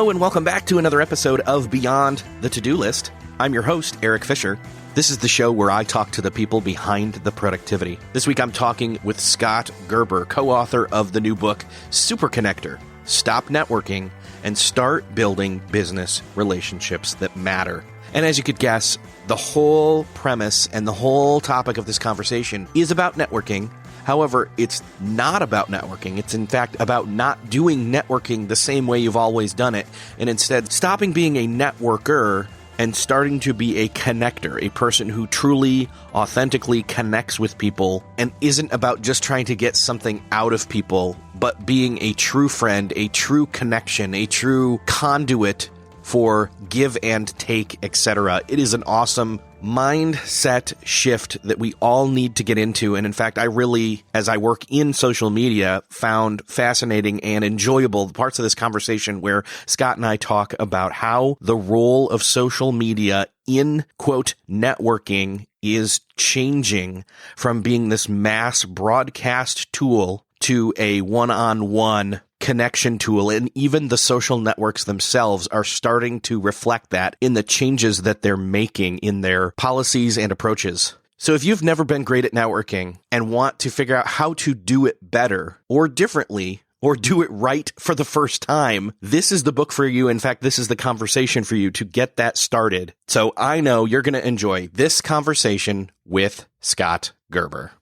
Hello and welcome back to another episode of Beyond the To-Do List. I'm your host, Eric Fisher. This is the show where I talk to the people behind the productivity. This week I'm talking with Scott Gerber, co-author of the new book, Super Connector: Stop Networking and Start Building Business Relationships That Matter. And as you could guess, the whole premise and the whole topic of this conversation is about networking. However, it's not about networking. It's in fact about not doing networking the same way you've always done it, and instead stopping being a networker and starting to be a connector, a person who truly, authentically connects with people and isn't about just trying to get something out of people, but being a true friend, a true connection, a true conduit for give and take, etc. It is an awesome mindset shift that we all need to get into. And in fact, I really, as I work in social media, found fascinating and enjoyable the parts of this conversation where Scott and I talk about how the role of social media in, quote, networking is changing from being this mass broadcast tool to a one-on-one connection tool, and even the social networks themselves are starting to reflect that in the changes that they're making in their policies and approaches. So if you've never been great at networking and want to figure out how to do it better or differently, or do it right for the first time, this is the book for you. In fact, this is the conversation for you to get that started. So I know you're going to enjoy this conversation with Scott Gerber.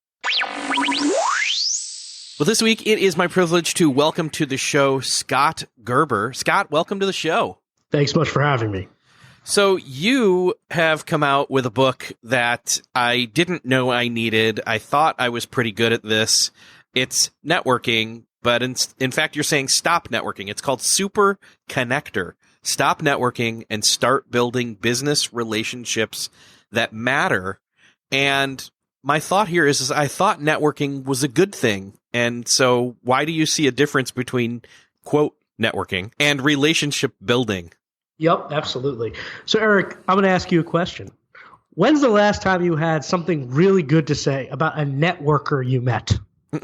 Well, this week, it is my privilege to welcome to the show Scott Gerber. Scott, welcome to the show. Thanks much for having me. So you have come out with a book that I didn't know I needed. I thought I was pretty good at this. It's networking, but in fact, you're saying stop networking. It's called Super Connector: Stop Networking and Start Building Business Relationships That Matter. And my thought here is I thought networking was a good thing. And so why do you see a difference between, quote, networking and relationship building? Yep, absolutely. So, Eric, I'm going to ask you a question. When's the last time you had something really good to say about a networker you met? You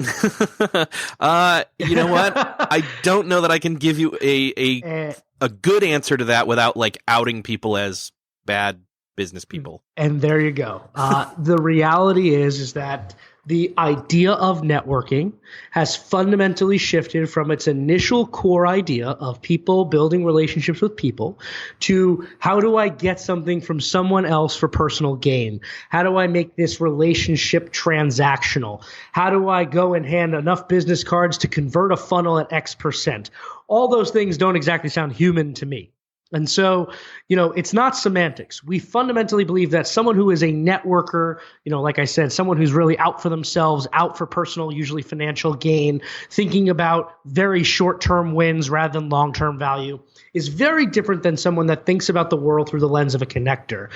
know what? I don't know that I can give you a good answer to that without like outing people as bad business people. And there you go. The reality is that the idea of networking has fundamentally shifted from its initial core idea of people building relationships with people to how do I get something from someone else for personal gain? How do I make this relationship transactional? How do I go and hand enough business cards to convert a funnel at X%? All those things don't exactly sound human to me. And so, it's not semantics. We fundamentally believe that someone who is a networker, like I said, someone who's really out for themselves, out for personal, usually financial gain, thinking about very short-term wins rather than long-term value, is very different than someone that thinks about the world through the lens of a connector.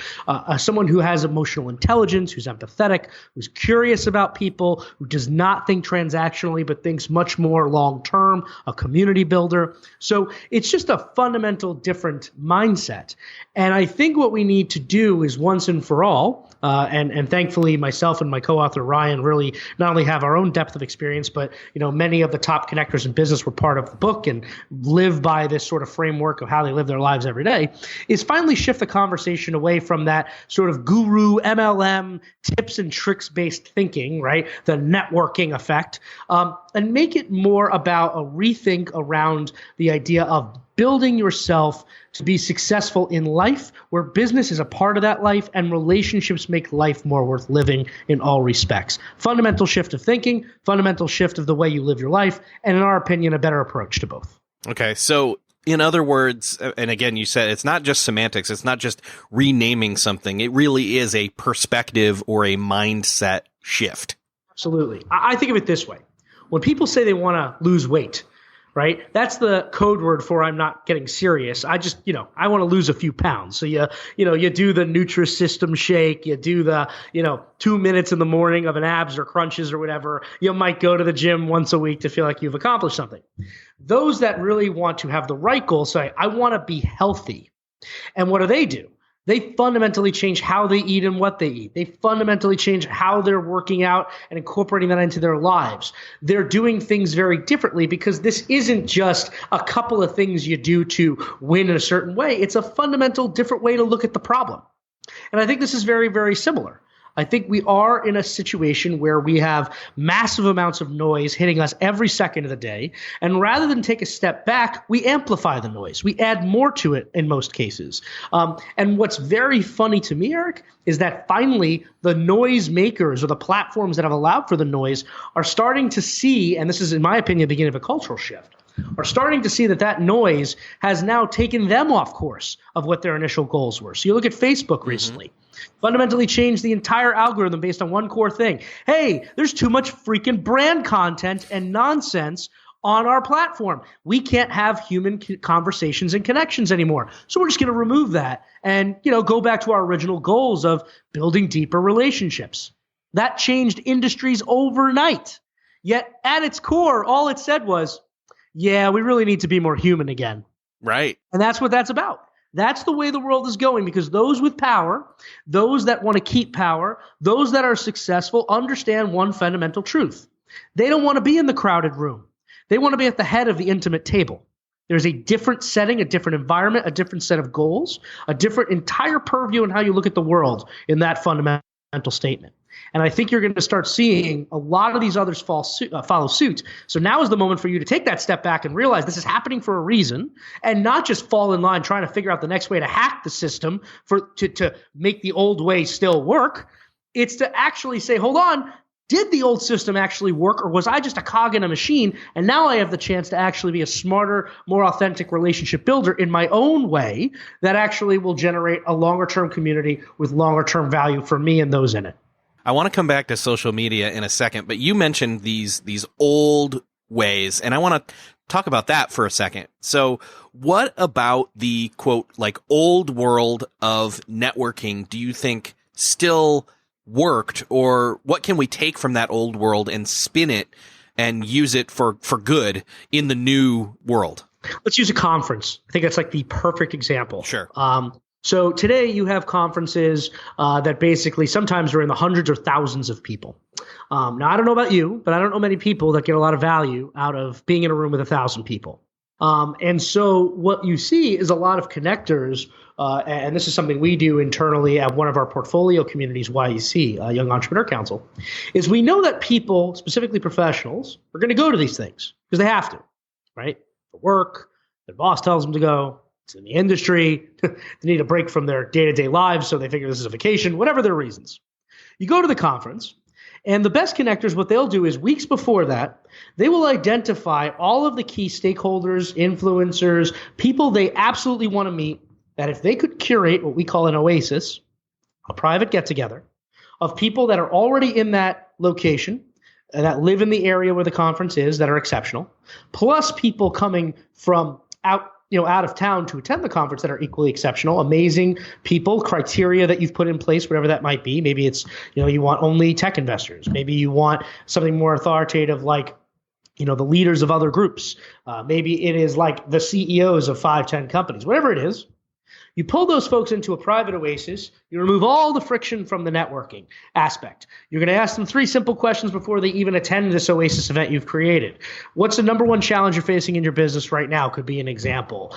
Someone who has emotional intelligence, who's empathetic, who's curious about people, who does not think transactionally but thinks much more long-term, a community builder. So it's just a fundamental different mindset. And I think what we need to do is once and for all, and thankfully myself and my co-author Ryan really not only have our own depth of experience, but many of the top connectors in business were part of the book and live by this sort of framework of how they live their lives every day, is finally shift the conversation away from that sort of guru MLM tips and tricks based thinking, right? The networking effect, and make it more about a rethink around the idea of building yourself to be successful in life, where business is a part of that life and relationships make life more worth living in all respects. Fundamental shift of thinking, fundamental shift of the way you live your life, and in our opinion, a better approach to both. Okay, so in other words, and again, you said it's not just semantics, it's not just renaming something, it really is a perspective or a mindset shift. Absolutely. I think of it this way. When people say they want to lose weight, right? That's the code word for I'm not getting serious. I just, I want to lose a few pounds. So you do the Nutrisystem shake, you do the, 2 minutes in the morning of an abs or crunches or whatever. You might go to the gym once a week to feel like you've accomplished something. Those that really want to have the right goal say, I want to be healthy. And what do? They fundamentally change how they eat and what they eat. They fundamentally change how they're working out and incorporating that into their lives. They're doing things very differently because this isn't just a couple of things you do to win in a certain way. It's a fundamental different way to look at the problem. And I think this is very, very similar. I think we are in a situation where we have massive amounts of noise hitting us every second of the day. And rather than take a step back, we amplify the noise. We add more to it in most cases. And what's very funny to me, Eric, is that finally the noise makers or the platforms that have allowed for the noise are starting to see, and this is, in my opinion, the beginning of a cultural shift, are starting to see that that noise has now taken them off course of what their initial goals were. So you look at Facebook recently. Fundamentally changed the entire algorithm based on one core thing. Hey, there's too much freaking brand content and nonsense on our platform. We can't have human conversations and connections anymore. So we're just going to remove that and, go back to our original goals of building deeper relationships. That changed industries overnight. Yet at its core, all it said was, yeah, we really need to be more human again. Right. And that's what that's about. That's the way the world is going, because those with power, those that want to keep power, those that are successful understand one fundamental truth. They don't want to be in the crowded room. They want to be at the head of the intimate table. There's a different setting, a different environment, a different set of goals, a different entire purview in how you look at the world in that fundamental statement. And I think you're going to start seeing a lot of these others follow suit. So now is the moment for you to take that step back and realize this is happening for a reason, and not just fall in line trying to figure out the next way to hack the system to make the old way still work. It's to actually say, hold on, did the old system actually work, or was I just a cog in a machine? And now I have the chance to actually be a smarter, more authentic relationship builder in my own way that actually will generate a longer-term community with longer-term value for me and those in it. I want to come back to social media in a second, but you mentioned these old ways, and I want to talk about that for a second. So what about the, quote, like old world of networking do you think still worked, or what can we take from that old world and spin it and use it for good in the new world? Let's use a conference. I think that's like the perfect example. Sure. So today you have conferences that basically sometimes are in the hundreds or thousands of people. Now, I don't know about you, but I don't know many people that get a lot of value out of being in a room with 1,000 people. And so what you see is a lot of connectors, and this is something we do internally at one of our portfolio communities, YEC, Young Entrepreneur Council, is we know that people, specifically professionals, are going to go to these things because they have to, right? For work, their boss tells them to go. In the industry, they need a break from their day-to-day lives, so they figure this is a vacation, whatever their reasons. You go to the conference, and the best connectors, what they'll do is weeks before that, they will identify all of the key stakeholders, influencers, people they absolutely want to meet, that if they could curate what we call an oasis, a private get-together, of people that are already in that location, that live in the area where the conference is, that are exceptional, plus people coming from out of town to attend the conference that are equally exceptional, amazing people, criteria that you've put in place, whatever that might be. Maybe it's, you want only tech investors. Maybe you want something more authoritative like, the leaders of other groups. Maybe it is like the CEOs of 5-10 companies, whatever it is. You pull those folks into a private oasis. You remove all the friction from the networking aspect. You're going to ask them 3 simple questions before they even attend this oasis event you've created. What's the number one challenge you're facing in your business right now? Could be an example.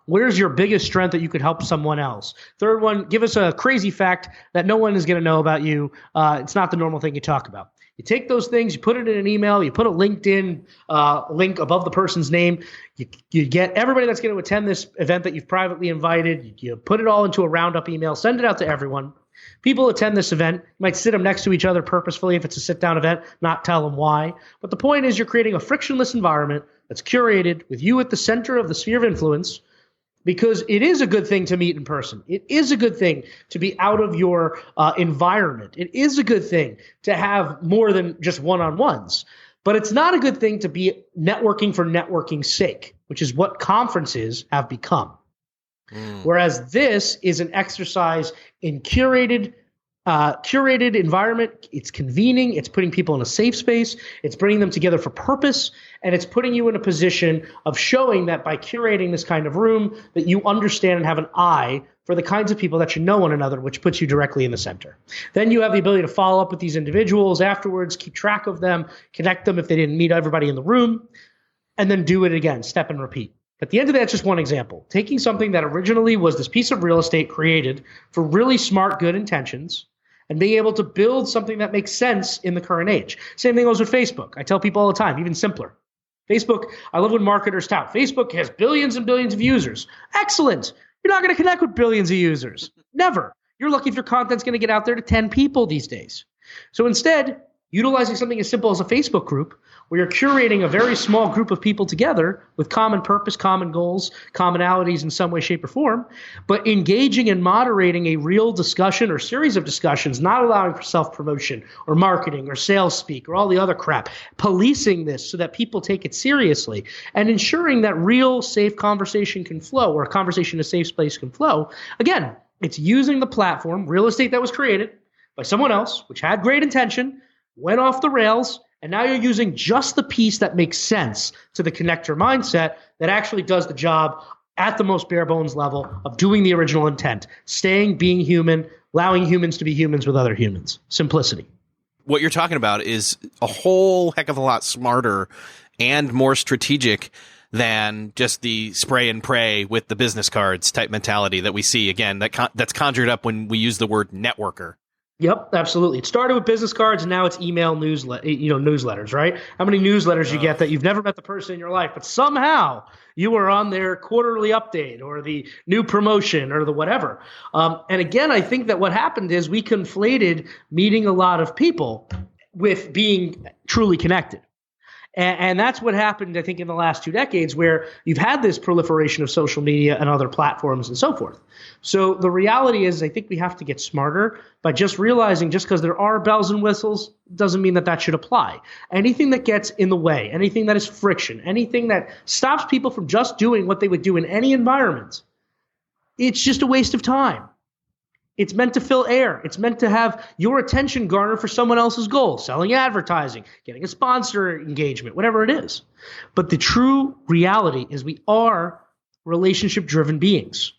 Where's your biggest strength that you could help someone else? Third one, give us a crazy fact that no one is going to know about you. It's not the normal thing you talk about. You take those things, you put it in an email, you put a LinkedIn link above the person's name. You get everybody that's going to attend this event that you've privately invited. You put it all into a roundup email, send it out to everyone. People attend this event. You might sit them next to each other purposefully if it's a sit-down event, not tell them why. But the point is you're creating a frictionless environment that's curated with you at the center of the sphere of influence, because it is a good thing to meet in person. It is a good thing to be out of your environment. It is a good thing to have more than just one-on-ones. But it's not a good thing to be networking for networking's sake, which is what conferences have become. Whereas this is an exercise in curated curated environment. It's convening. It's putting people in a safe space. It's bringing them together for purpose. And it's putting you in a position of showing that by curating this kind of room, that you understand and have an eye for the kinds of people that should know one another, which puts you directly in the center. Then you have the ability to follow up with these individuals afterwards, keep track of them, connect them if they didn't meet everybody in the room, and then do it again, step and repeat. At the end of that, it's just one example. Taking something that originally was this piece of real estate created for really smart, good intentions, and being able to build something that makes sense in the current age. Same thing goes with Facebook. I tell people all the time, even simpler. Facebook, I love when marketers tout. Facebook has billions and billions of users. Excellent. You're not going to connect with billions of users. Never. You're lucky if your content's going to get out there to 10 people these days. So instead, utilizing something as simple as a Facebook group, where you're curating a very small group of people together with common purpose, common goals, commonalities in some way, shape, or form, but engaging and moderating a real discussion or series of discussions, not allowing for self-promotion or marketing or sales speak or all the other crap, policing this so that people take it seriously and ensuring that real safe conversation can flow, or a conversation in a safe space can flow. Again, it's using the platform, real estate that was created by someone else, which had great intention, went off the rails, and now you're using just the piece that makes sense to the connector mindset that actually does the job at the most bare bones level of doing the original intent, staying, being human, allowing humans to be humans with other humans. Simplicity. What you're talking about is a whole heck of a lot smarter and more strategic than just the spray and pray with the business cards type mentality that we see, again, that's conjured up when we use the word networker. Yep, absolutely. It started with business cards, and now it's email newsletters, right? How many newsletters you get that you've never met the person in your life, but somehow you were on their quarterly update or the new promotion or the whatever. And again, I think that what happened is we conflated meeting a lot of people with being truly connected. And that's what happened, I think, in the last 2 decades, where you've had this proliferation of social media and other platforms and so forth. So the reality is, I think we have to get smarter by just realizing just because there are bells and whistles doesn't mean that should apply. Anything that gets in the way, anything that is friction, anything that stops people from just doing what they would do in any environment, it's just a waste of time. It's meant to fill air. It's meant to have your attention garner for someone else's goal, selling advertising, getting a sponsor engagement, whatever it is. But the true reality is we are relationship-driven beings.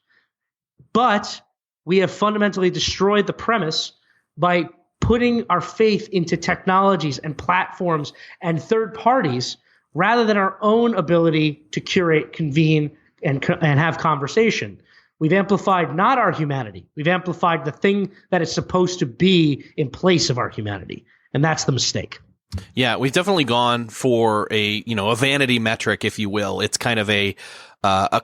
But we have fundamentally destroyed the premise by putting our faith into technologies and platforms and third parties rather than our own ability to curate, convene, and have conversation. We've amplified not our humanity. We've amplified the thing that is supposed to be in place of our humanity. And that's the mistake. Yeah, we've definitely gone for a vanity metric, if you will. It's kind of a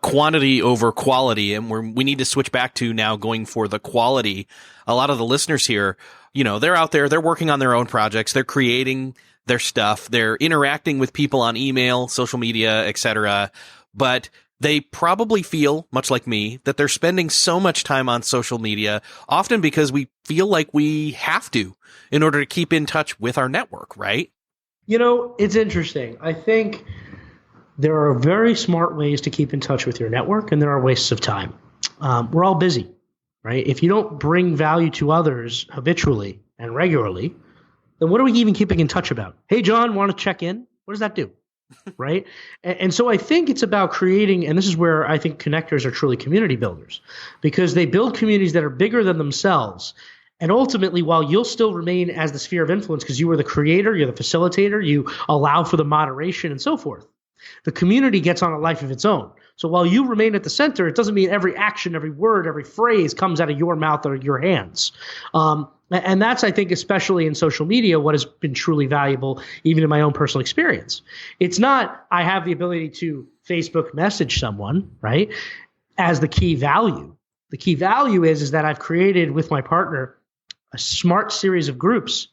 quantity over quality, and we need to switch back to now going for the quality. A lot of the listeners here, they're out there, they're working on their own projects, they're creating their stuff, they're interacting with people on email, social media, etc. But they probably feel, much like me, that they're spending so much time on social media, often because we feel like we have to in order to keep in touch with our network, right? It's interesting. I think there are very smart ways to keep in touch with your network, and there are wastes of time. We're all busy, right? If you don't bring value to others habitually and regularly, then what are we even keeping in touch about? Hey, John, want to check in? What does that do? Right? And so I think it's about creating, and this is where I think connectors are truly community builders, because they build communities that are bigger than themselves. And ultimately, while you'll still remain as the sphere of influence because you are the creator, you're the facilitator, you allow for the moderation and so forth, the community gets on a life of its own. So while you remain at the center, it doesn't mean every action, every word, every phrase comes out of your mouth or your hands. And that's, I think, especially in social media, what has been truly valuable, even in my own personal experience. It's not I have the ability to Facebook message someone, right, as the key value. The key value is that I've created with my partner a smart series of groups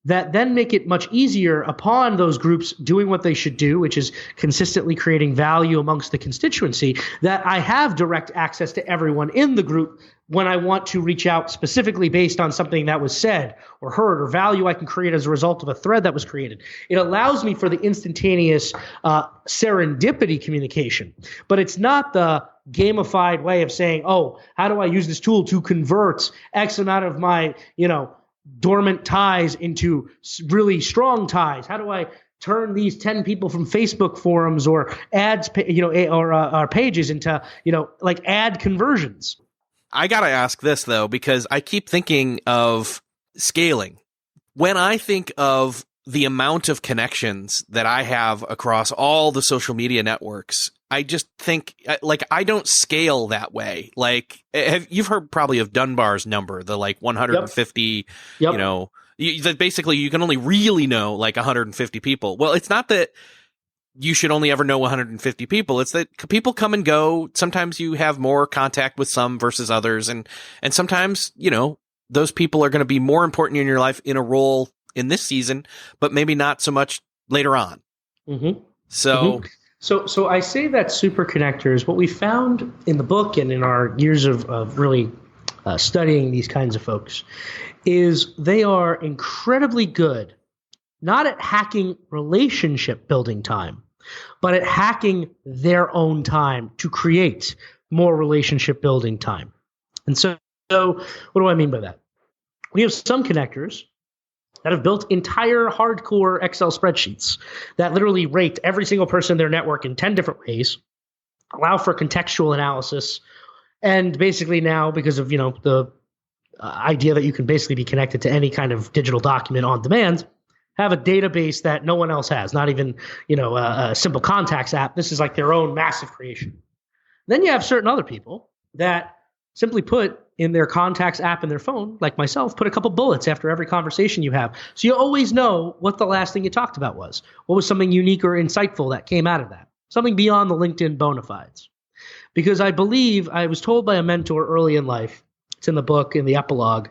that then make it much easier upon those groups doing what they should do, which is consistently creating value amongst the constituency, that I have direct access to everyone in the group when I want to reach out specifically based on something that was said or heard or value I can create as a result of a thread that was created. It allows me for the instantaneous serendipity communication, but it's not the gamified way of saying, oh, how do I use this tool to convert X amount of my, dormant ties into really strong ties? How do I turn these 10 people from Facebook forums or ads, or pages into, like ad conversions? I got to ask this, though, because I keep thinking of scaling. When I think of the amount of connections that I have across all the social media networks, I just think, I don't scale that way. Like, you've heard probably of Dunbar's number, the 150, Yep. That basically you can only really know 150 people. Well, it's not that you should only ever know 150 people. It's that people come and go. Sometimes you have more contact with some versus others. And sometimes, those people are going to be more important in your life in a role in this season, but maybe not so much later on. Mm-hmm. So, mm-hmm. So I say that super connectors, what we found in the book and in our years of really studying these kinds of folks, is they are incredibly good, not at hacking relationship building time, but at hacking their own time to create more relationship building time. And so what do I mean by that? We have some connectors that have built entire hardcore Excel spreadsheets that literally rate every single person in their network in 10 different ways, allow for contextual analysis, and basically now, because of the idea that you can basically be connected to any kind of digital document on demand, have a database that no one else has, not even a simple contacts app. This is like their own massive creation. Then you have certain other people that simply put in their contacts app in their phone, like myself, put a couple bullets after every conversation you have. So you always know what the last thing you talked about was. What was something unique or insightful that came out of that? Something beyond the LinkedIn bona fides. Because I believe I was told by a mentor early in life, it's in the book, in the epilogue,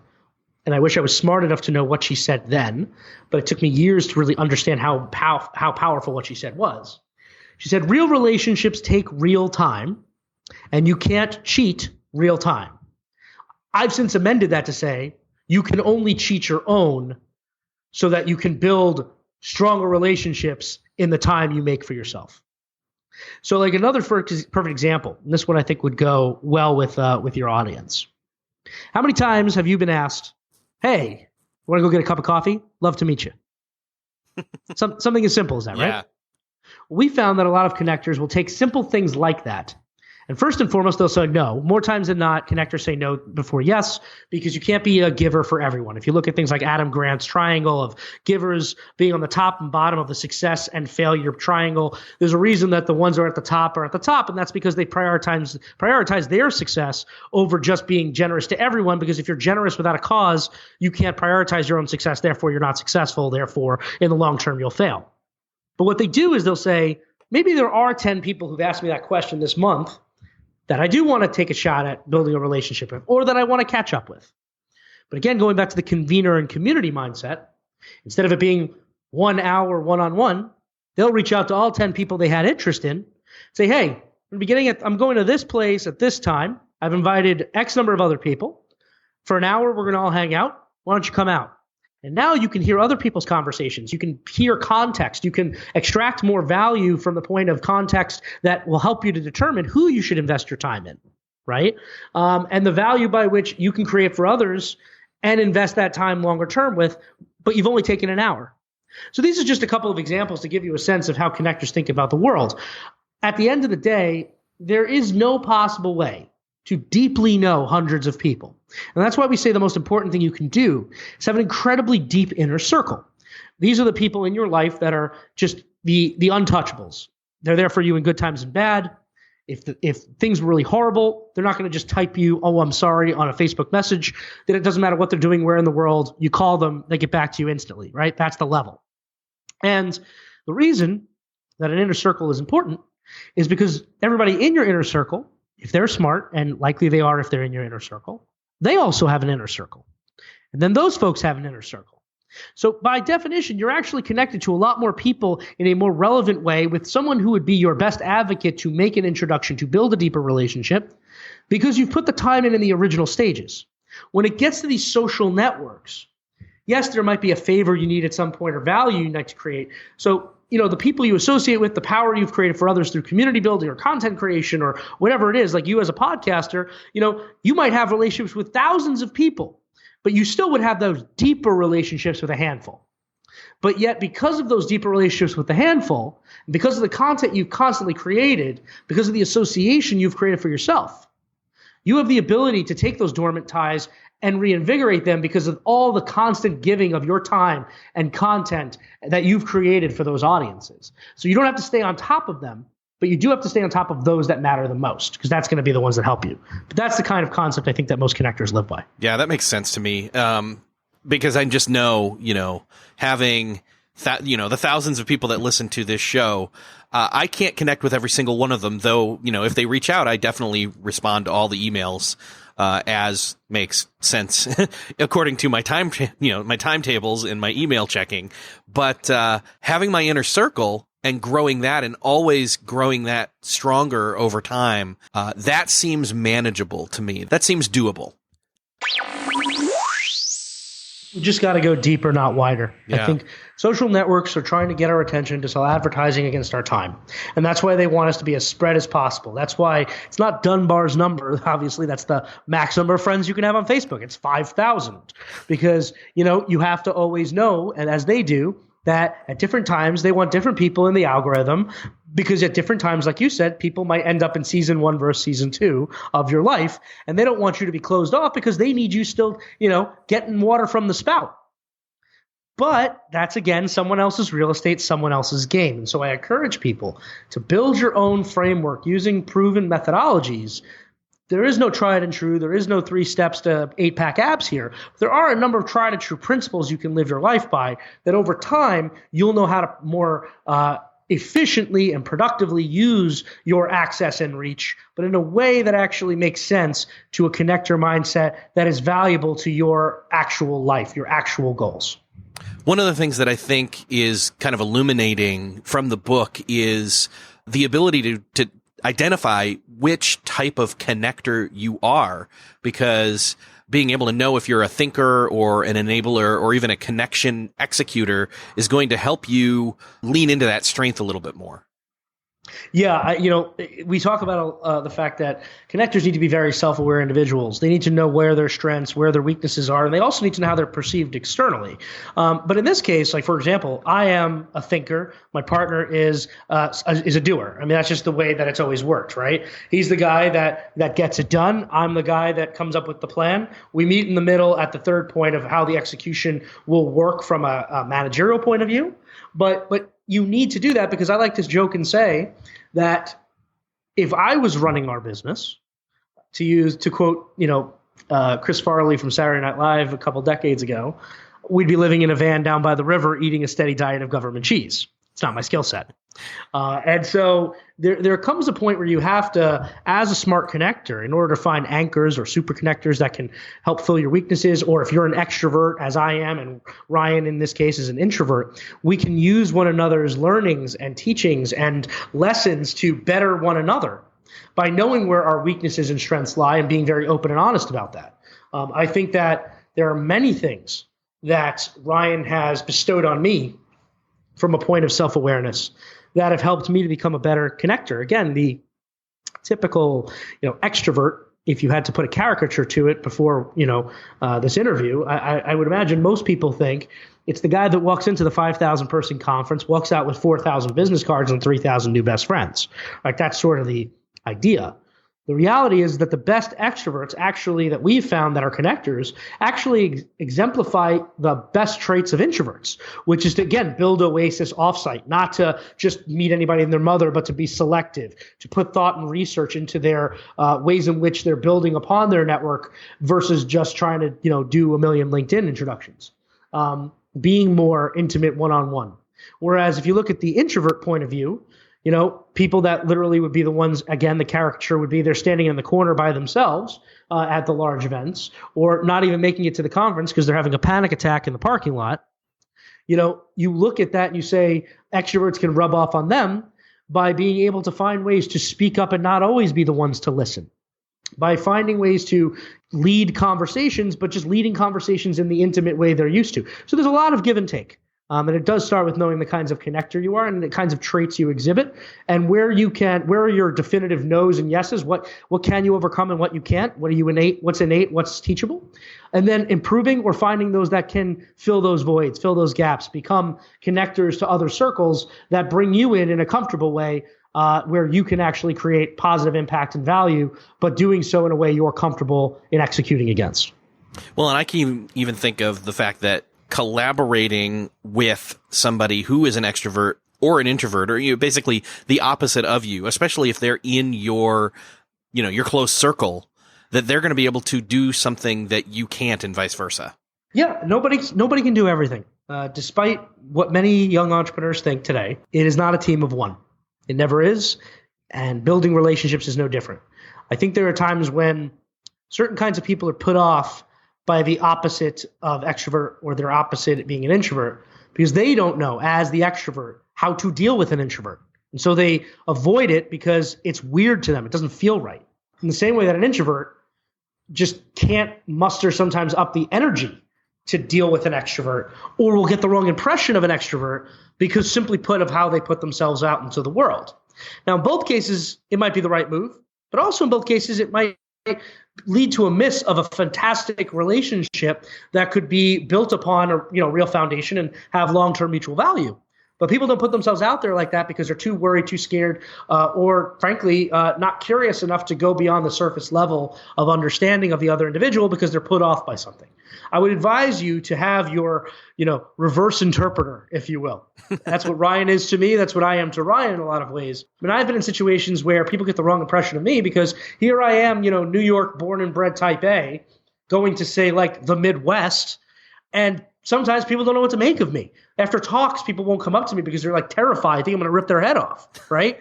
and I wish I was smart enough to know what she said then, but it took me years to really understand how powerful what she said was. She said, real relationships take real time, and you can't cheat real time. I've since amended that to say you can only cheat your own so that you can build stronger relationships in the time you make for yourself. So like another perfect example, and this one I think would go well with your audience. How many times have you been asked, hey, want to go get a cup of coffee? Love to meet you. Something as simple as that, right? Yeah. We found that a lot of connectors will take simple things like that. And first and foremost, they'll say no. More times than not, connectors say no before yes, because you can't be a giver for everyone. If you look at things like Adam Grant's triangle of givers being on the top and bottom of the success and failure triangle, there's a reason that the ones who are at the top, and that's because they prioritize their success over just being generous to everyone, because if you're generous without a cause, you can't prioritize your own success, therefore you're not successful, therefore in the long term you'll fail. But what they do is they'll say, maybe there are 10 people who've asked me that question this month that I do want to take a shot at building a relationship with, or that I want to catch up with. But again, going back to the convener and community mindset, instead of it being 1 hour one-on-one, they'll reach out to all 10 people they had interest in, say, hey, I'm going to this place at this time. I've invited X number of other people. For an hour, we're going to all hang out. Why don't you come out? And now you can hear other people's conversations. You can hear context. You can extract more value from the point of context that will help you to determine who you should invest your time in, right? And the value by which you can create for others and invest that time longer term with, but you've only taken an hour. So these are just a couple of examples to give you a sense of how connectors think about the world. At the end of the day, there is no possible way to deeply know hundreds of people. And that's why we say the most important thing you can do is have an incredibly deep inner circle. These are the people in your life that are just the untouchables. They're there for you in good times and bad. If things were really horrible, they're not going to just type you, oh, I'm sorry, on a Facebook message. Then it doesn't matter what they're doing, where in the world, you call them, they get back to you instantly, right? That's the level. And the reason that an inner circle is important is because everybody in your inner circle, if they're smart, and likely they are if they're in your inner circle, they also have an inner circle. And then those folks have an inner circle. So by definition, you're actually connected to a lot more people in a more relevant way with someone who would be your best advocate to make an introduction, to build a deeper relationship, because you've put the time in the original stages. When it gets to these social networks, yes, there might be a favor you need at some point or value you like to create. So, the people you associate with, the power you've created for others through community building or content creation or whatever it is, like you as a podcaster, you might have relationships with thousands of people, but you still would have those deeper relationships with a handful. But yet, because of those deeper relationships with the handful, because of the content you've constantly created, because of the association you've created for yourself, you have the ability to take those dormant ties and reinvigorate them because of all the constant giving of your time and content that you've created for those audiences. So you don't have to stay on top of them, but you do have to stay on top of those that matter the most, because that's going to be the ones that help you. But that's the kind of concept I think that most connectors live by. Yeah, that makes sense to me. Because I just know, having the thousands of people that listen to this show, I can't connect with every single one of them, though, if they reach out, I definitely respond to all the emails, as makes sense according to my my timetables and my email checking. But, having my inner circle and growing that and always growing that stronger over time, that seems manageable to me. That seems doable. We just got to go deeper, not wider. Yeah. I think social networks are trying to get our attention to sell advertising against our time. And that's why they want us to be as spread as possible. That's why it's not Dunbar's number. Obviously, that's the max number of friends you can have on Facebook. It's 5,000 because, you have to always know, and as they do, that at different times they want different people in the algorithm, because at different times, like you said, people might end up in season 1 versus season 2 of your life, and they don't want you to be closed off because they need you still, getting water from the spout. But that's, again, someone else's real estate, someone else's game. And so I encourage people to build your own framework using proven methodologies. There is no tried and true. There is no 3 steps to 8-pack abs here. There are a number of tried and true principles you can live your life by that over time you'll know how to more efficiently and productively use your access and reach, but in a way that actually makes sense to a connector mindset that is valuable to your actual life, your actual goals. One of the things that I think is kind of illuminating from the book is the ability to identify which type of connector you are, because being able to know if you're a thinker or an enabler or even a connection executor is going to help you lean into that strength a little bit more. Yeah, we talk about the fact that connectors need to be very self-aware individuals. They need to know where their strengths, where their weaknesses are, and they also need to know how they're perceived externally. But in this case, like for example, I am a thinker. My partner is a doer. I mean, that's just the way that it's always worked, right? He's the guy that gets it done. I'm the guy that comes up with the plan. We meet in the middle at the third point of how the execution will work from a managerial point of view. But you need to do that, because I like to joke and say that if I was running our business, to quote, Chris Farley from Saturday Night Live a couple decades ago, we'd be living in a van down by the river eating a steady diet of government cheese. It's not my skill set. And so there comes a point where you have to, as a smart connector, in order to find anchors or super connectors that can help fill your weaknesses, or if you're an extrovert, as I am, and Ryan in this case is an introvert, we can use one another's learnings and teachings and lessons to better one another by knowing where our weaknesses and strengths lie and being very open and honest about that. I think that there are many things that Ryan has bestowed on me from a point of self-awareness that have helped me to become a better connector. Again, the typical, extrovert, if you had to put a caricature to it before, this interview, I would imagine most people think it's the guy that walks into the 5,000 person conference, walks out with 4,000 business cards and 3,000 new best friends. Like, that's sort of the idea. The reality is that the best extroverts actually that we've found that are connectors actually exemplify the best traits of introverts, which is to, again, build oasis offsite, not to just meet anybody and their mother, but to be selective, to put thought and research into their ways in which they're building upon their network versus just trying to, do a million LinkedIn introductions, being more intimate one-on-one. Whereas if you look at the introvert point of view, people that literally would be the ones, again, the caricature would be they're standing in the corner by themselves at the large events, or not even making it to the conference because they're having a panic attack in the parking lot. You look at that and you say extroverts can rub off on them by being able to find ways to speak up and not always be the ones to listen, by finding ways to lead conversations, but just leading conversations in the intimate way they're used to. So there's a lot of give and take. And it does start with knowing the kinds of connector you are and the kinds of traits you exhibit, and where are your definitive no's and yeses, what can you overcome and what you can't, what's innate, what's teachable, and then improving or finding those that can fill those voids, fill those gaps, become connectors to other circles that bring you in a comfortable way, where you can actually create positive impact and value, but doing so in a way you're comfortable in executing against. Well, and I can even think of the fact that collaborating with somebody who is an extrovert or an introvert, or basically the opposite of you, especially if they're in your close circle, that they're going to be able to do something that you can't, and vice versa. Yeah, nobody can do everything. Despite what many young entrepreneurs think today, it is not a team of one. It never is, and building relationships is no different. I think there are times when certain kinds of people are put off by the opposite of extrovert, or their opposite being an introvert, because they don't know, as the extrovert, how to deal with an introvert. And so they avoid it because it's weird to them. It doesn't feel right. In the same way that an introvert just can't muster sometimes up the energy to deal with an extrovert, or will get the wrong impression of an extrovert because simply put of how they put themselves out into the world. Now, in both cases, it might be the right move, but also in both cases, it might lead to a miss of a fantastic relationship that could be built upon a real foundation and have long-term mutual value. But people don't put themselves out there like that because they're too worried, too scared, or frankly, not curious enough to go beyond the surface level of understanding of the other individual because they're put off by something. I would advise you to have your, reverse interpreter, if you will. That's what Ryan is to me. That's what I am to Ryan in a lot of ways. I mean, I've been in situations where people get the wrong impression of me because here I am, New York born and bred type A, going to say like the Midwest, and sometimes people don't know what to make of me. After talks, people won't come up to me because they're like terrified. I think I'm going to rip their head off, right?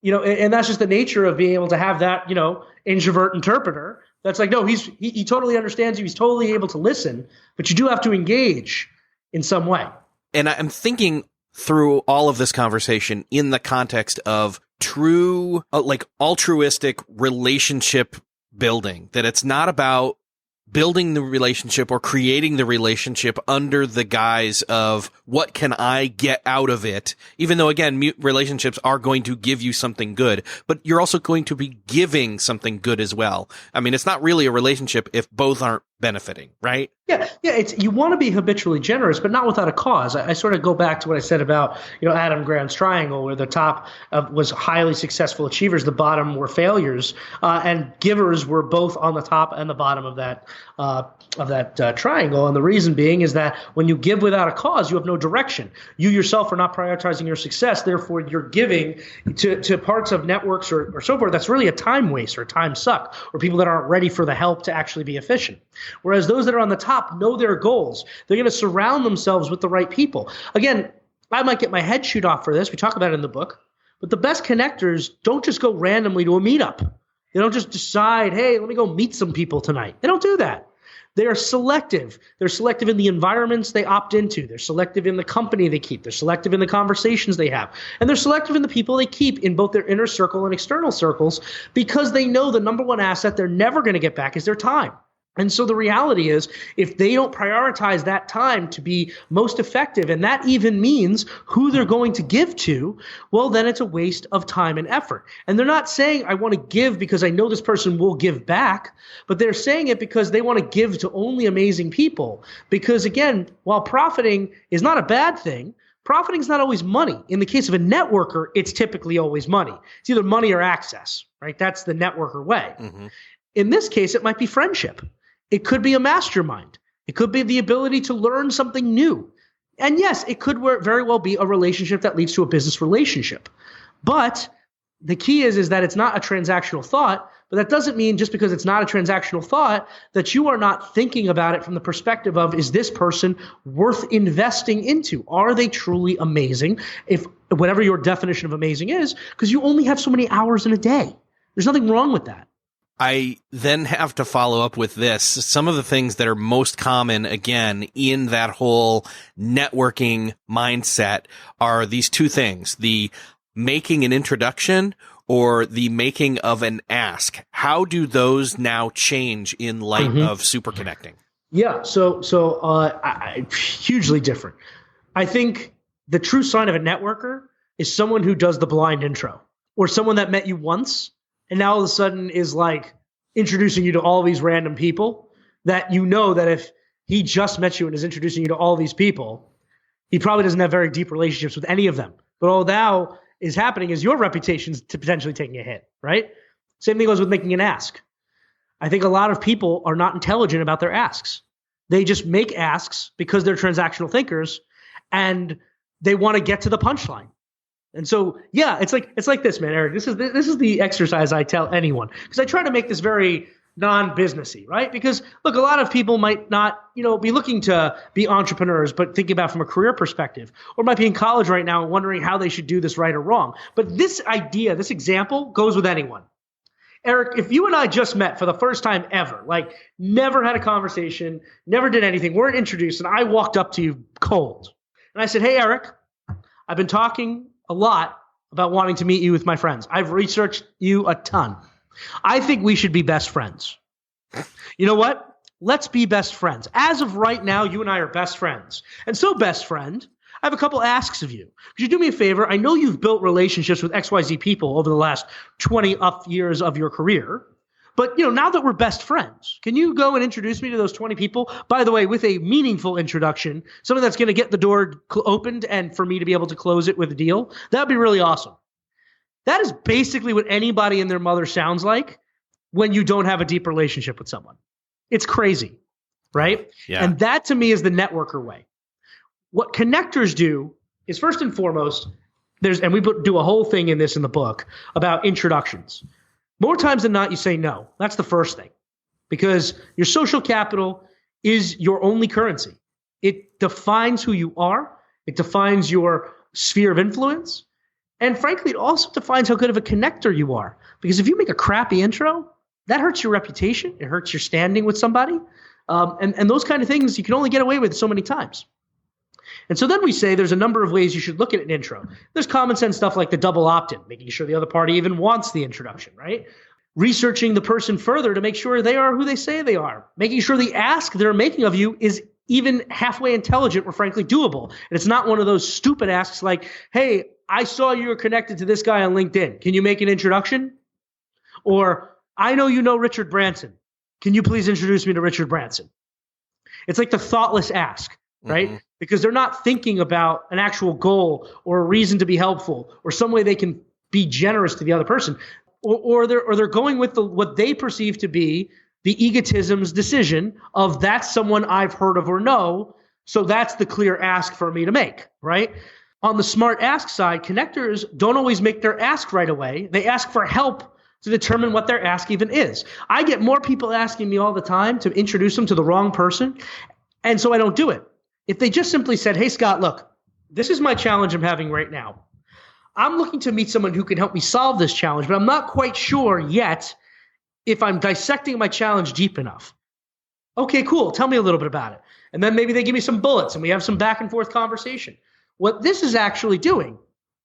And that's just the nature of being able to have that, introvert interpreter. That's like, no, he totally understands you. He's totally able to listen, but you do have to engage in some way. And I'm thinking through all of this conversation in the context of true, altruistic relationship building, that it's not about building the relationship or creating the relationship under the guise of what can I get out of it, even though, again, relationships are going to give you something good, but you're also going to be giving something good as well. I mean, it's not really a relationship if both aren't benefiting, right? Yeah. You want to be habitually generous, but not without a cause. I sort of go back to what I said about, Adam Grant's triangle, where the top was highly successful achievers, the bottom were failures, and givers were both on the top and the bottom of that triangle. And the reason being is that when you give without a cause, you have no direction. You yourself are not prioritizing your success. Therefore, you're giving to parts of networks or so forth. That's really a time waste or a time suck, or people that aren't ready for the help to actually be efficient. Whereas those that are on the top know their goals. They're going to surround themselves with the right people. Again, I might get my head chewed off for this. We talk about it in the book. But the best connectors don't just go randomly to a meetup. They don't just decide, hey, let me go meet some people tonight. They don't do that. They are selective. They're selective in the environments they opt into. They're selective in the company they keep. They're selective in the conversations they have. And they're selective in the people they keep in both their inner circle and external circles, because they know the number one asset they're never going to get back is their time. And so the reality is, if they don't prioritize that time to be most effective, and that even means who they're going to give to, well, then it's a waste of time and effort. And they're not saying, I want to give because I know this person will give back, but they're saying it because they want to give to only amazing people. Because again, while profiting is not a bad thing, profiting is not always money. In the case of a networker, it's typically always money. It's either money or access, right? That's the networker way. Mm-hmm. In this case, it might be friendship. It could be a mastermind. It could be the ability to learn something new. And yes, it could very well be a relationship that leads to a business relationship. But the key is that it's not a transactional thought, but that doesn't mean just because it's not a transactional thought that you are not thinking about it from the perspective of, is this person worth investing into? Are they truly amazing? If whatever your definition of amazing is, because you only have so many hours in a day. There's nothing wrong with that. I then have to follow up with this. Some of the things that are most common, again, in that whole networking mindset are these two things, the making an introduction or the making of an ask. How do those now change in light of super connecting? Yeah, hugely different. I think the true sign of a networker is someone who does the blind intro, or someone that met you once and now all of a sudden is like introducing you to all these random people that you know that if he just met you and is introducing you to all these people, he probably doesn't have very deep relationships with any of them. But all now is happening is your reputation's potentially taking a hit, right? Same thing goes with making an ask. I think a lot of people are not intelligent about their asks. They just make asks because they're transactional thinkers and they want to get to the punchline. And so, yeah, it's like this, man, Eric. This is the exercise I tell anyone, because I try to make this very non-businessy, right? Because look, a lot of people might not, be looking to be entrepreneurs, but thinking about from a career perspective, or might be in college right now and wondering how they should do this right or wrong. But this idea, this example goes with anyone. Eric, if you and I just met for the first time ever, like never had a conversation, never did anything, weren't introduced, and I walked up to you cold, and I said, "Hey, Eric, I've been talking a lot about wanting to meet you with my friends. I've researched you a ton. I think we should be best friends." You know what? Let's be best friends. As of right now, you and I are best friends. And so, best friend, I have a couple asks of you. Could you do me a favor? I know you've built relationships with XYZ people over the last 20 up years of your career. But, now that we're best friends, can you go and introduce me to those 20 people? By the way, with a meaningful introduction, something that's going to get the door opened and for me to be able to close it with a deal. That'd be really awesome. That is basically what anybody and their mother sounds like when you don't have a deep relationship with someone. It's crazy, right? Yeah. And that to me is the networker way. What connectors do is first and foremost, and we do a whole thing in this in the book about introductions. More times than not, you say no. That's the first thing, because your social capital is your only currency. It defines who you are. It defines your sphere of influence. And frankly, it also defines how good of a connector you are. Because if you make a crappy intro, that hurts your reputation. It hurts your standing with somebody. And those kind of things you can only get away with so many times. And so then we say there's a number of ways you should look at an intro. There's common sense stuff like the double opt-in, making sure the other party even wants the introduction, right? Researching the person further to make sure they are who they say they are. Making sure the ask they're making of you is even halfway intelligent or frankly doable. And it's not one of those stupid asks like, "Hey, I saw you were connected to this guy on LinkedIn. Can you make an introduction?" Or, "I know you know Richard Branson. Can you please introduce me to Richard Branson?" It's like the thoughtless ask, right? Mm-hmm. Because they're not thinking about an actual goal or a reason to be helpful or some way they can be generous to the other person. Or they're going with what they perceive to be the egotism's decision of that's someone I've heard of or know, so that's the clear ask for me to make, right? On the smart ask side, connectors don't always make their ask right away. They ask for help to determine what their ask even is. I get more people asking me all the time to introduce them to the wrong person, and so I don't do it. If they just simply said, "Hey, Scott, look, this is my challenge I'm having right now. I'm looking to meet someone who can help me solve this challenge, but I'm not quite sure yet if I'm dissecting my challenge deep enough." Okay, cool. Tell me a little bit about it. And then maybe they give me some bullets and we have some back and forth conversation. What this is actually doing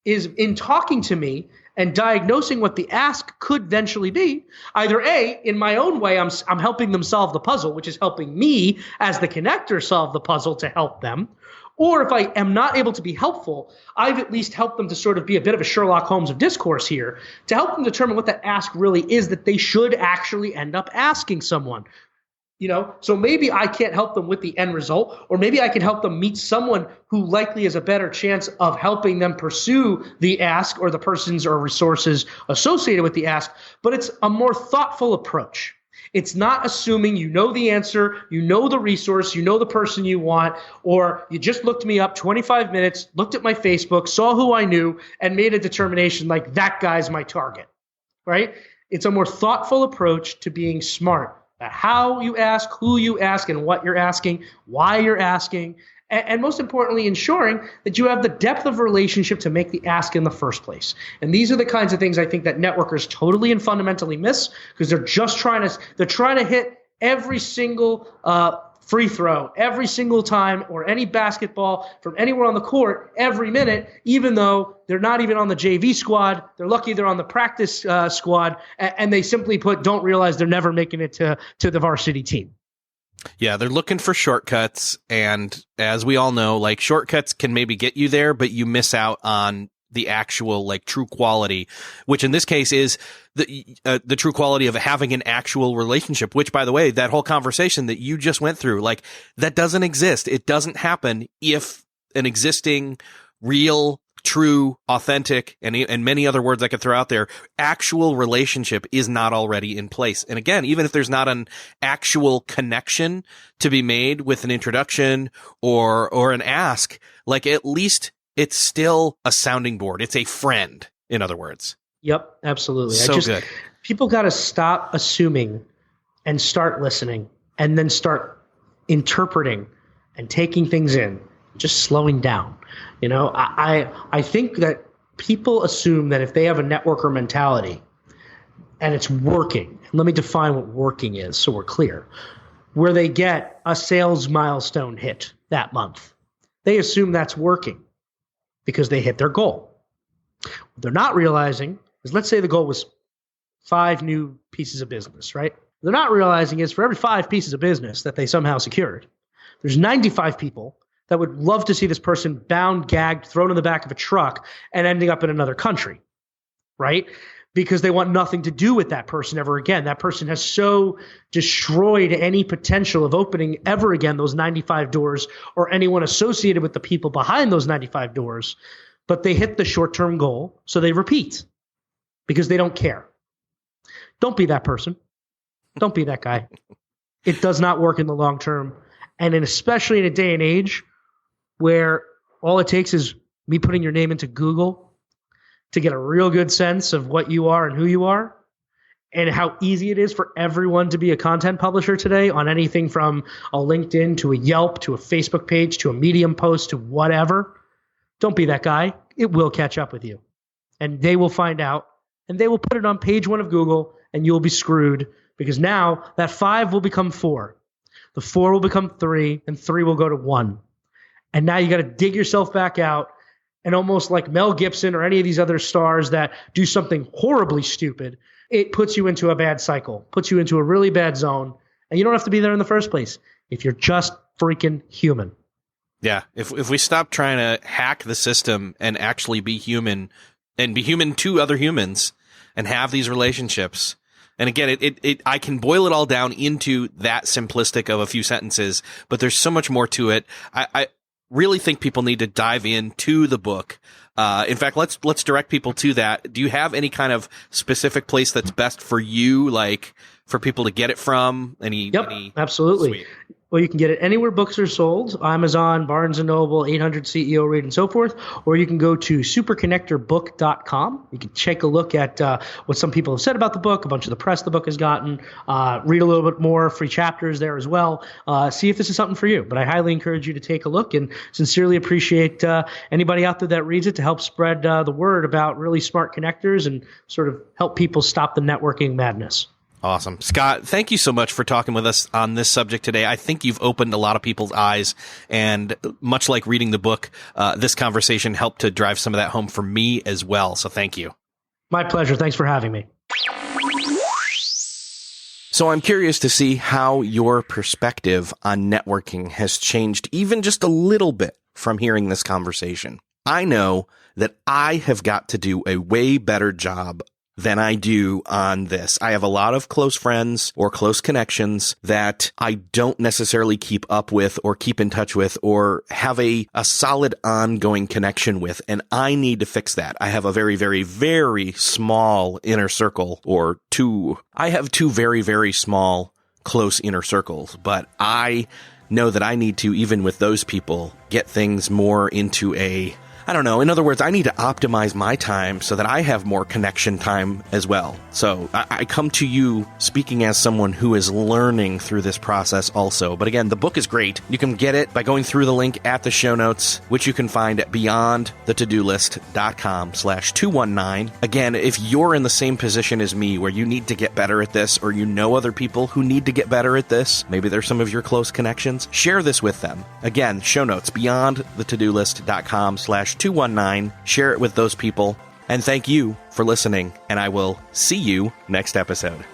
is in talking to me and diagnosing what the ask could eventually be, either A, in my own way, I'm helping them solve the puzzle, which is helping me as the connector solve the puzzle to help them. Or if I am not able to be helpful, I've at least helped them to sort of be a bit of a Sherlock Holmes of discourse here to help them determine what that ask really is that they should actually end up asking someone. So maybe I can't help them with the end result, or maybe I can help them meet someone who likely has a better chance of helping them pursue the ask or the persons or resources associated with the ask, but it's a more thoughtful approach. It's not assuming you know the answer, you know the resource, you know the person you want, or you just looked me up 25 minutes, looked at my Facebook, saw who I knew, and made a determination like that guy's my target, right? It's a more thoughtful approach to being smart. How you ask, who you ask, and what you're asking, why you're asking, and most importantly, ensuring that you have the depth of relationship to make the ask in the first place. And these are the kinds of things I think that networkers totally and fundamentally miss, because they're trying to hit every single free throw every single time, or any basketball from anywhere on the court every minute, even though they're not even on the JV squad. They're lucky they're on the practice squad, and they simply don't realize they're never making it to the varsity team. Yeah, they're looking for shortcuts, and as we all know, like, shortcuts can maybe get you there, but you miss out on the actual, like, true quality, which in this case is the true quality of having an actual relationship, which, by the way, that whole conversation that you just went through, like, that doesn't exist. It doesn't happen if an existing, real, true, authentic, and many other words I could throw out there, actual relationship is not already in place. And again, even if there's not an actual connection to be made with an introduction or an ask, like, at least it's still a sounding board. It's a friend, in other words. Yep, absolutely. Good. People got to stop assuming and start listening, and then start interpreting and taking things in, just slowing down. You know, I think that people assume that if they have a networker mentality and it's working, and let me define what working is so we're clear, where they get a sales milestone hit that month, they assume that's working because they hit their goal. What they're not realizing is, let's say the goal was 5 new pieces of business, right? What they're not realizing is, for every 5 pieces of business that they somehow secured, there's 95 people that would love to see this person bound, gagged, thrown in the back of a truck, and ending up in another country, right? Because they want nothing to do with that person ever again. That person has so destroyed any potential of opening ever again those 95 doors, or anyone associated with the people behind those 95 doors. But they hit the short-term goal, so they repeat because they don't care. Don't be that person. Don't be that guy. It does not work in the long term. And especially in a day and age where all it takes is me putting your name into Google to get a real good sense of what you are and who you are, and how easy it is for everyone to be a content publisher today on anything from a LinkedIn to a Yelp to a Facebook page to a Medium post to whatever. Don't be that guy. It will catch up with you, and they will find out, and they will put it on page 1 of Google, and you'll be screwed, because now that 5 will become 4. The 4 will become 3, and 3 will go to 1. And now you got to dig yourself back out, and almost like Mel Gibson or any of these other stars that do something horribly stupid, it puts you into a bad cycle, puts you into a really bad zone, and you don't have to be there in the first place if you're just freaking human. Yeah, if we stop trying to hack the system and actually be human, and be human to other humans, and have these relationships. And again, I can boil it all down into that simplistic of a few sentences, but there's so much more to it. I really think people need to dive into the book. In fact, let's direct people to that. Do you have any kind of specific place that's best for you, like for people to get it from? Yep, absolutely. Sweet. Well, you can get it anywhere books are sold: Amazon, Barnes & Noble, 800 CEO Read, and so forth. Or you can go to superconnectorbook.com. You can take a look at what some people have said about the book, a bunch of the press the book has gotten, read a little bit more, free chapters there as well. See if this is something for you. But I highly encourage you to take a look, and sincerely appreciate anybody out there that reads it to help spread the word about really smart connectors and sort of help people stop the networking madness. Awesome. Scott, thank you so much for talking with us on this subject today. I think you've opened a lot of people's eyes, and much like reading the book, this conversation helped to drive some of that home for me as well. So thank you. My pleasure. Thanks for having me. So I'm curious to see how your perspective on networking has changed even just a little bit from hearing this conversation. I know that I have got to do a way better job than I do on this. I have a lot of close friends or close connections that I don't necessarily keep up with or keep in touch with or have a solid ongoing connection with, and I need to fix that. I have a very, very, very small inner circle, or two. I have 2 very, very small close inner circles, but I know that I need to, even with those people, get things more into a I don't know. In other words, I need to optimize my time so that I have more connection time as well. So I come to you speaking as someone who is learning through this process also. But again, the book is great. You can get it by going through the link at the show notes, which you can find at beyondthetodolist.com/219. Again, if you're in the same position as me where you need to get better at this, or you know other people who need to get better at this, maybe they're some of your close connections, share this with them. Again, show notes, beyondthetodolist.com/219. Share it with those people. And thank you for listening, and I will see you next episode.